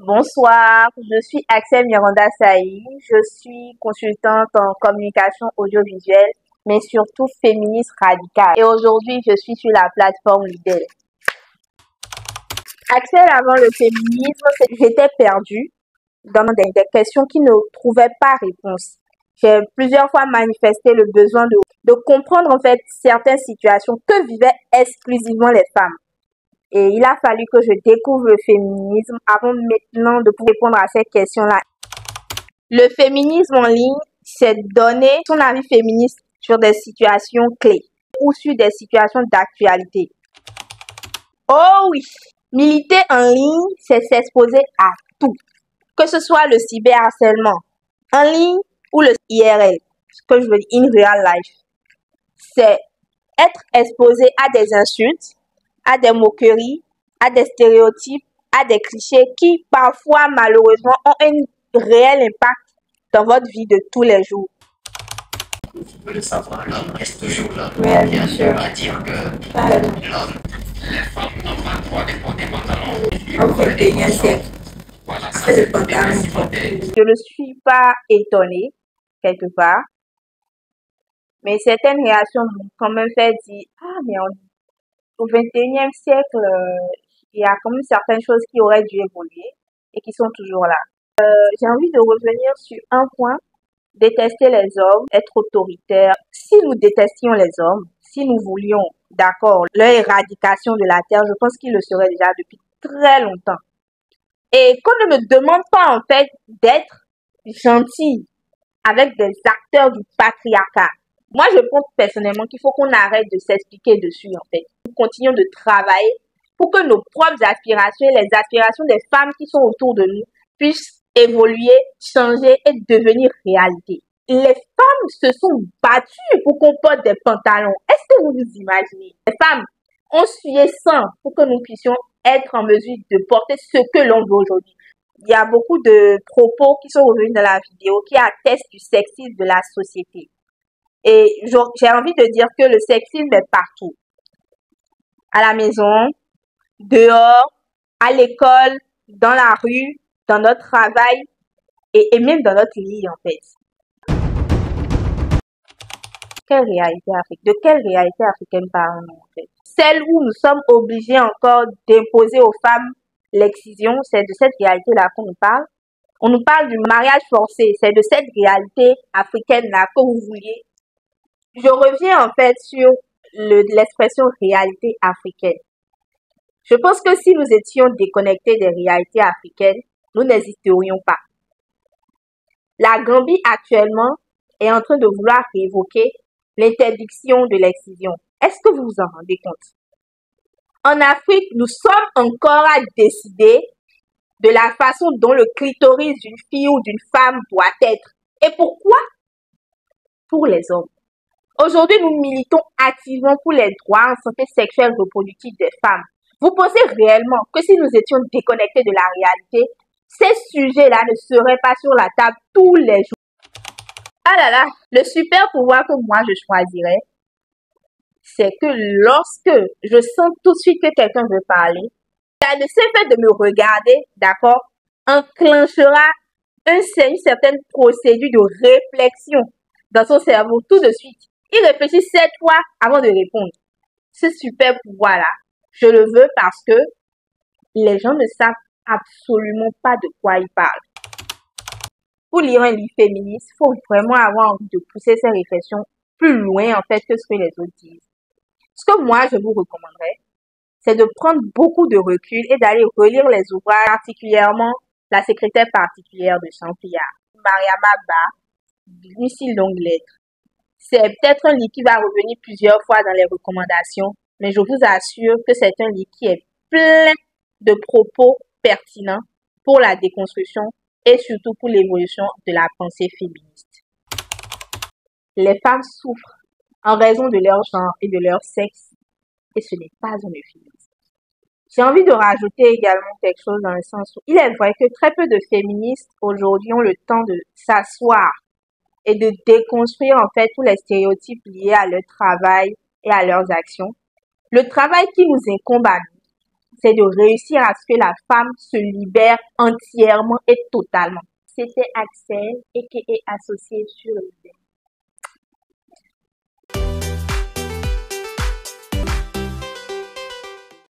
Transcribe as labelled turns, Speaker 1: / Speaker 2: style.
Speaker 1: Bonsoir, je suis Axel Miranda Saï, je suis consultante en communication audiovisuelle, mais surtout féministe radicale. Et aujourd'hui, je suis sur la plateforme Lidl. Axel, avant le féminisme, j'étais perdue dans des questions qui ne trouvaient pas réponse. J'ai plusieurs fois manifesté le besoin de comprendre en fait certaines situations que vivaient exclusivement les femmes. Et il a fallu que je découvre le féminisme avant maintenant de pouvoir répondre à ces questions-là. Le féminisme en ligne, c'est donner son avis féministe sur des situations clés ou sur des situations d'actualité. Oh oui, militer en ligne, c'est s'exposer à tout, que ce soit le cyberharcèlement en ligne ou le IRL, ce que je veux dire in real life. C'est être exposé à des insultes, à des moqueries, à des stéréotypes, à des clichés qui parfois malheureusement ont un réel impact dans votre vie de tous les jours.
Speaker 2: Vous pouvez le savoir, l'homme reste toujours là.
Speaker 3: Oui, bien sûr.
Speaker 2: On va dire que l'homme, les femmes n'ont pas le droit de porter pantalon.
Speaker 3: Au 21e siècle.
Speaker 2: Voilà, ça
Speaker 3: C'est le
Speaker 2: c'est
Speaker 3: pantalon.
Speaker 1: Je ne suis pas étonnée, quelque part, mais certaines réactions m'ont quand même fait dire « Ah, mais au 21e siècle, il y a quand même certaines choses qui auraient dû évoluer et qui sont toujours là. » J'ai envie de revenir sur un point, détester les hommes, être autoritaire. Si nous détestions les hommes, si nous voulions, d'accord, leur éradication de la terre, je pense qu'il le serait déjà depuis très longtemps. Et qu'on ne me demande pas en fait d'être gentil avec des acteurs du patriarcat. Moi, je pense personnellement qu'il faut qu'on arrête de s'expliquer dessus en fait. Nous continuons de travailler pour que nos propres aspirations et les aspirations des femmes qui sont autour de nous puissent évoluer, changer et devenir réalité. Les femmes se sont battues pour qu'on porte des pantalons. Est-ce que vous vous imaginez? Les femmes ont sué sang pour que nous puissions être en mesure de porter ce que l'on veut aujourd'hui. Il y a beaucoup de propos qui sont revenus dans la vidéo qui attestent du sexisme de la société. Et j'ai envie de dire que le sexisme est partout. À la maison, dehors, à l'école, dans la rue, dans notre travail et même dans notre lit en fait. De quelle réalité africaine parlons-nous en fait? Celle où nous sommes obligés encore d'imposer aux femmes l'excision, c'est de cette réalité-là qu'on nous parle. On nous parle du mariage forcé, c'est de cette réalité africaine-là que vous vouliez. Je reviens en fait sur l'expression réalité africaine. Je pense que si nous étions déconnectés des réalités africaines, nous n'hésiterions pas. La Gambie actuellement est en train de vouloir révoquer l'interdiction de l'excision. Est-ce que vous vous en rendez compte? En Afrique, nous sommes encore à décider de la façon dont le clitoris d'une fille ou d'une femme doit être. Et pourquoi? Pour les hommes. Aujourd'hui, nous militons activement pour les droits en santé sexuelle et reproductive des femmes. Vous pensez réellement que si nous étions déconnectés de la réalité, ces sujets-là ne seraient pas sur la table tous les jours? Ah là là, le super pouvoir que moi je choisirais, c'est que lorsque je sens tout de suite que quelqu'un veut parler, le seul fait de me regarder, d'accord, enclenchera une certaine procédure de réflexion dans son cerveau tout de suite. Il réfléchit 7 fois avant de répondre. Ce super pouvoir-là, je le veux parce que les gens ne savent absolument pas de quoi ils parlent. Pour lire un livre féministe, il faut vraiment avoir envie de pousser ces réflexions plus loin en fait que ce que les autres disent. Ce que moi je vous recommanderais, c'est de prendre beaucoup de recul et d'aller relire les ouvrages, particulièrement La secrétaire particulière de Champillard, Mariama Ba, Lucie Longue-Lettre. C'est peut-être un livre qui va revenir plusieurs fois dans les recommandations, mais je vous assure que c'est un livre qui est plein de propos pertinents pour la déconstruction et surtout pour l'évolution de la pensée féministe. Les femmes souffrent en raison de leur genre et de leur sexe, et ce n'est pas un euphémisme. J'ai envie de rajouter également quelque chose dans le sens où il est vrai que très peu de féministes aujourd'hui ont le temps de s'asseoir et de déconstruire en fait tous les stéréotypes liés à leur travail et à leurs actions. Le travail qui nous incombe à nous, c'est de réussir à ce que la femme se libère entièrement et totalement. C'était Axel, a.k.a. associé sur le